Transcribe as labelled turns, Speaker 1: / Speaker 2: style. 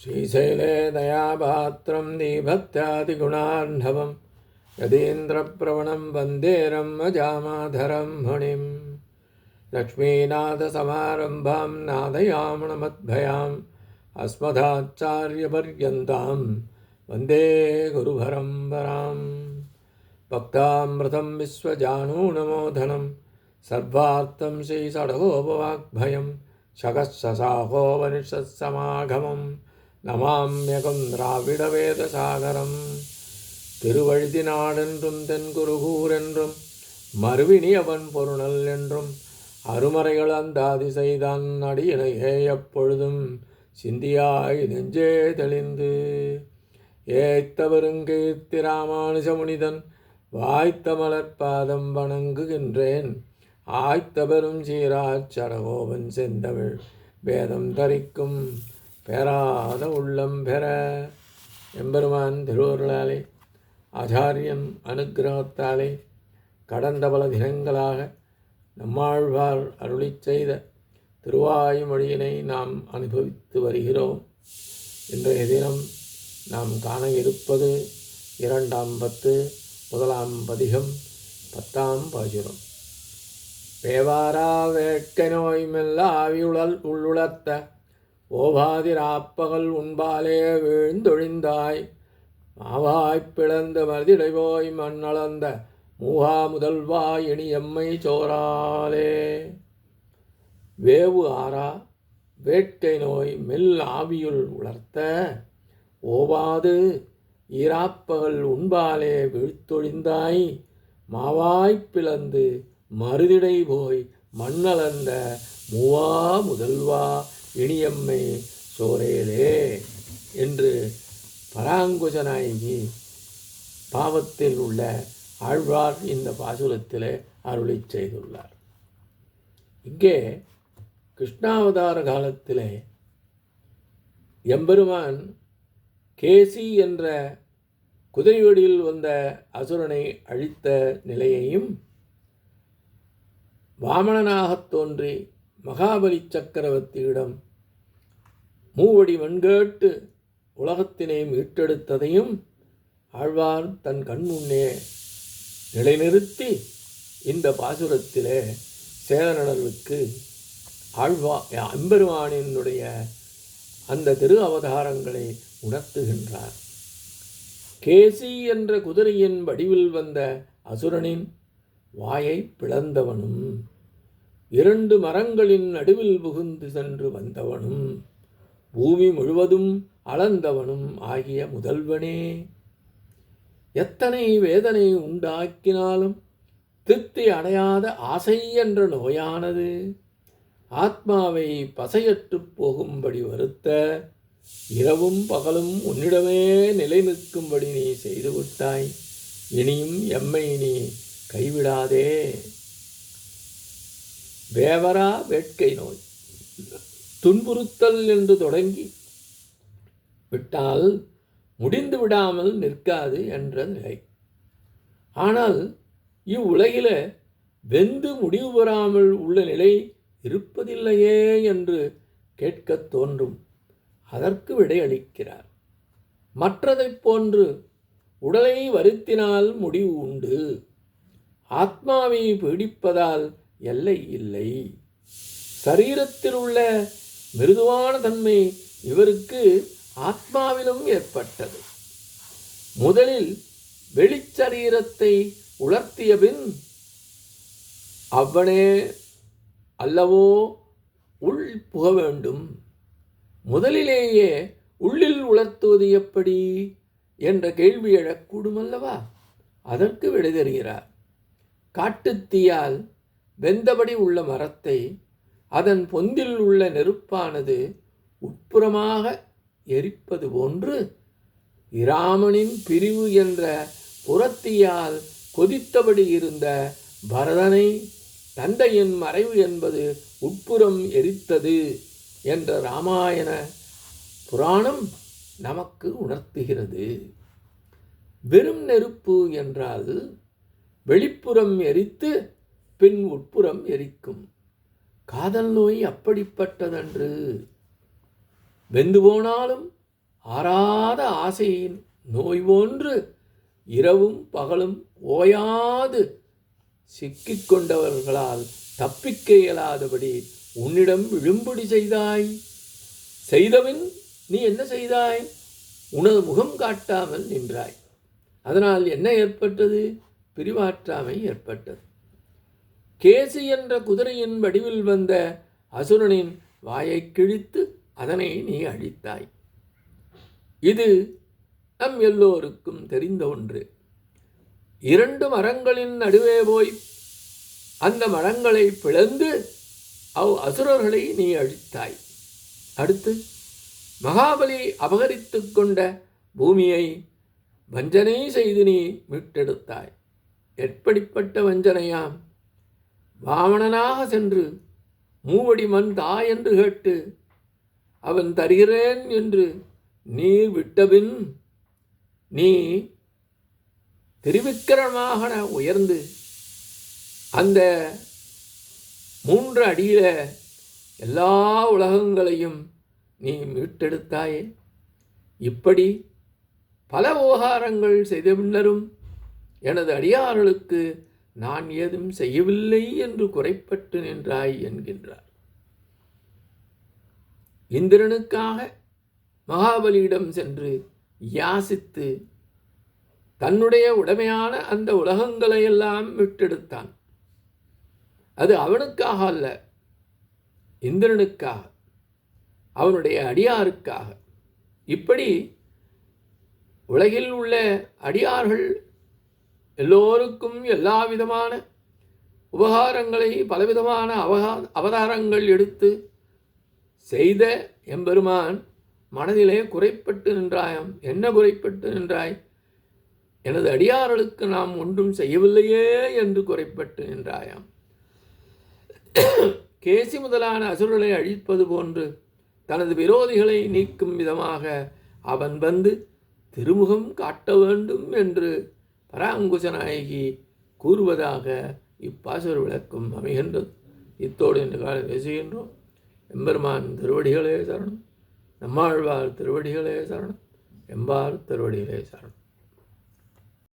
Speaker 1: श्रीशैले दयापात्रं दीभक्त्यादिगुणार्णवं यतीन्द्रप्रवणं वन्दे रम्यजामाधरं मुनिं लक्ष्मीनाथसमारम्भां नादयामनमद्भयाम् अस्मदाचार्यपर्यन्तां वन्दे गुरुपरम्परां भक्तामृतं विश्वजानूनमोदनं सर्वार्थं श्रीषडगोपवाग्भयं शकस्ससाहोपनिषत्समागमं நமாம்யகம் திராவிடவேதசாகரம். திருவழுதி நாடென்றும் தென்குருகூர் என்றும் மறுவினி அவன் பொருணல் என்றும் அருமறைகள் அந்தாதி செய்தான் அடியினையே எப்பொழுதும் சிந்தியாய் நெஞ்சே தெளிந்து ஏத்தவருங்கீர்த்தி ராமானுஜ முனிதன் வாய்த்த மலர்பாதம் வணங்குகின்றேன். ஆய்த்த பெரும் சீராச்சடகோபன் செந்தமிழ் வேதம் தரிக்கும் பெறாத உள்ளம் பெற. எம்பெருமான் திருவருளாலே ஆச்சாரியன் அனுக்கிரகத்தாலே கடந்த பல தினங்களாக நம்மாழ்வார் அருளிச் செய்த திருவாய்மொழியினை நாம் அனுபவித்து வருகிறோம். இன்றைய தினம் நாம் காண இருப்பது 2ஆம் பத்து 1ஆம் பதிகம் 10ஆம் பாசுரம். பேவாரா வேட்கை நோய் மெல்லாவி உள்ளுளர்த்த ஓவாதிராப்பகல் உண்பாலே வீழ்ந்தொழிந்தாய் மாவாய்ப் பிளந்து மருதிடை போய் மண்ணளந்த மூகா முதல்வா இனி எம்மை சோராலே. வேவு ஆறா வேட்கை நோய் மெல் ஆவியுள் உலர்த்த ஓவாது ஈராப்பகல் உண்பாலே வீழ்த்தொழிந்தாய் மாவாய்ப் பிளந்து மருதிடை போய் மண்ணளந்த மூவா முதல்வா இனியம்மை சோரேலே என்று பராங்குஜநாயகி பாவத்தில் உள்ள ஆழ்வார் இந்த பாசுரத்திலே அருளிச் செய்துள்ளார். இங்கே கிருஷ்ணாவதார காலத்திலே எம்பெருமான் கேசி என்ற குதிரைவடியில் வந்த அசுரனை அழித்த நிலையையும் வாமனனாகத் தோன்றி மகாபலி சக்கரவர்த்தியிடம் மூவடி மண்கேட்டு உலகத்தினை மீட்டெடுத்ததையும் ஆழ்வார் தன் கண்முன்னே நிலைநிறுத்தி இந்த பாசுரத்திலே சேதனர்களுக்கு எம்பெருமானினுடைய அந்த திரு அவதாரங்களை உணர்த்துகின்றார். கேசி என்ற குதிரையின் வடிவில் வந்த அசுரனின் வாயை பிளந்தவனும் 2 மரங்களின் நடுவில் புகுந்து சென்று வந்தவனும் பூமி முழுவதும் அளந்தவனும் ஆகிய முதல்வனே, எத்தனை வேதனை உண்டாக்கினாலும் திருப்தி அடையாத ஆசை என்ற நோயானது ஆத்மாவை பசையற்று போகும்படி வருத்த இரவும் பகலும் உன்னிடமே நிலை நிற்கும்படி நீ செய்துவிட்டாய். இனியும் எம்மை நீ கைவிடாதே. வேவரா வேட்கை நோய் துன்புறுத்தல் என்று தொடங்கி விட்டால் முடிந்து விடாமல் நிற்காது என்ற நிலை. ஆனால் இவ்வுலகில வெந்து முடிவு பெறாமல் உள்ள நிலை இருப்பதில்லையே என்று கேட்கத் தோன்றும். அதற்கு விடையளிக்கிறார். மற்றதைப் போன்று உடலை வருத்தினால் முடிவு உண்டு, ஆத்மாவை பீடிப்பதால் எல்லை இல்லை. சரீரத்தில் உள்ள மிருதுவான தன்மை இவருக்கு ஆத்மாவிலும் ஏற்பட்டது. முதலில் வெளிச்சரீரத்தை உலர்த்திய பின் அவ்வனே அல்லவோ உள் புக வேண்டும். முதலிலேயே உள்ளில் உலர்த்துவது எப்படி என்ற கேள்வி எழக்கூடுமல்லவா? அதற்கு விடை தருகிறார். காட்டுத்தீயால் வெந்தபடி உள்ள மரத்தை அதன் பொந்தில் உள்ள நெருப்பானது உட்புறமாக எரிப்பது போன்று இராமனின் பிரிவு என்ற புறத்தீயால் கொதித்தபடி இருந்த பரதனை தந்தையின் மறைவு என்பது உட்புறம் எரித்தது என்ற இராமாயண புராணம் நமக்கு உணர்த்துகிறது. வெறும் நெருப்பு என்றால் வெளிப்புறம் எரித்து பின் உட்புறம் எரிக்கும். காதல் நோய் அப்படிப்பட்டதன்று. வெந்து போனாலும் ஆறாத ஆசையின் நோய் போன்று இரவும் பகலும் ஓயாது சிக்கிக் கொண்டவர்களால் தப்பிக்க இயலாதபடி உன்னிடம் விழும்படி செய்தாய். செய்தபின் நீ என்ன செய்தாய்? உனது முகம் காட்டாமல் நின்றாய். அதனால் என்ன ஏற்பட்டது? பிரிவாற்றாமை ஏற்பட்டது. கேசி என்ற குதிரையின் வடிவில் வந்த அசுரனின் வாயை கிழித்து அதனை நீ அழித்தாய். இது நம் எல்லோருக்கும் தெரிந்த ஒன்று. 2 மரங்களின் நடுவே போய் அந்த மரங்களை பிளந்து அசுரர்களை நீ அழித்தாய். அடுத்து மகாபலி அபகரித்து கொண்ட பூமியை வஞ்சனை செய்து நீ மீட்டெடுத்தாய். எப்படிப்பட்ட வஞ்சனையாம்! வாமனனாக சென்று மூவடி மண் தா என்று கேட்டு அவன் தருகிறேன் என்று நீர் விட்டபின் நீ திருவிக்கிரமாக உயர்ந்து அந்த 3 அடியில எல்லா உலகங்களையும் நீ மீட்டெடுத்தாயே. இப்படி பல விவகாரங்கள் செய்த பின்னரும் எனது அடியார்களுக்கு நான் ஏதும் செய்யவில்லை என்று குறைப்பட்டு நின்றாய் என்கின்றார். இந்திரனுக்காக மகாபலியிடம் சென்று யாசித்து தன்னுடைய உடைமையான அந்த உலகங்களையெல்லாம் மீட்டெடுத்தான். அது அவனுக்காக அல்ல, இந்திரனுக்காக, அவனுடைய அடியாருக்காக. இப்படி உலகில் உள்ள அடியார்கள் எல்லோருக்கும் எல்லா விதமான உபகாரங்களை பலவிதமான அவதாரங்கள் எடுத்து செய்த எம்பெருமான் மனதிலே குறைப்பட்டு நின்றாயாம். என்ன குறைப்பட்டு நின்றாய்? எனது அடியார்களுக்கு நாம் ஒன்றும் செய்யவில்லையே என்று குறைப்பட்டு நின்றாயாம். கேசி முதலான அசுரர்களை அழிப்பது போன்று தனது விரோதிகளை நீக்கும் விதமாக அவன் வந்து திருமுகம் காட்ட வேண்டும் என்று பராங்குச நாயகி கூறுவதாக இப்பாசுர விளக்கம் அமைகின்றது. இத்தோடு இந்த காலம் பேசுகின்றோம். எம்பெருமான் திருவடிகளே சரணம். நம்மாழ்வார் திருவடிகளே சரணம். எம்பார் திருவடிகளே சரணம்.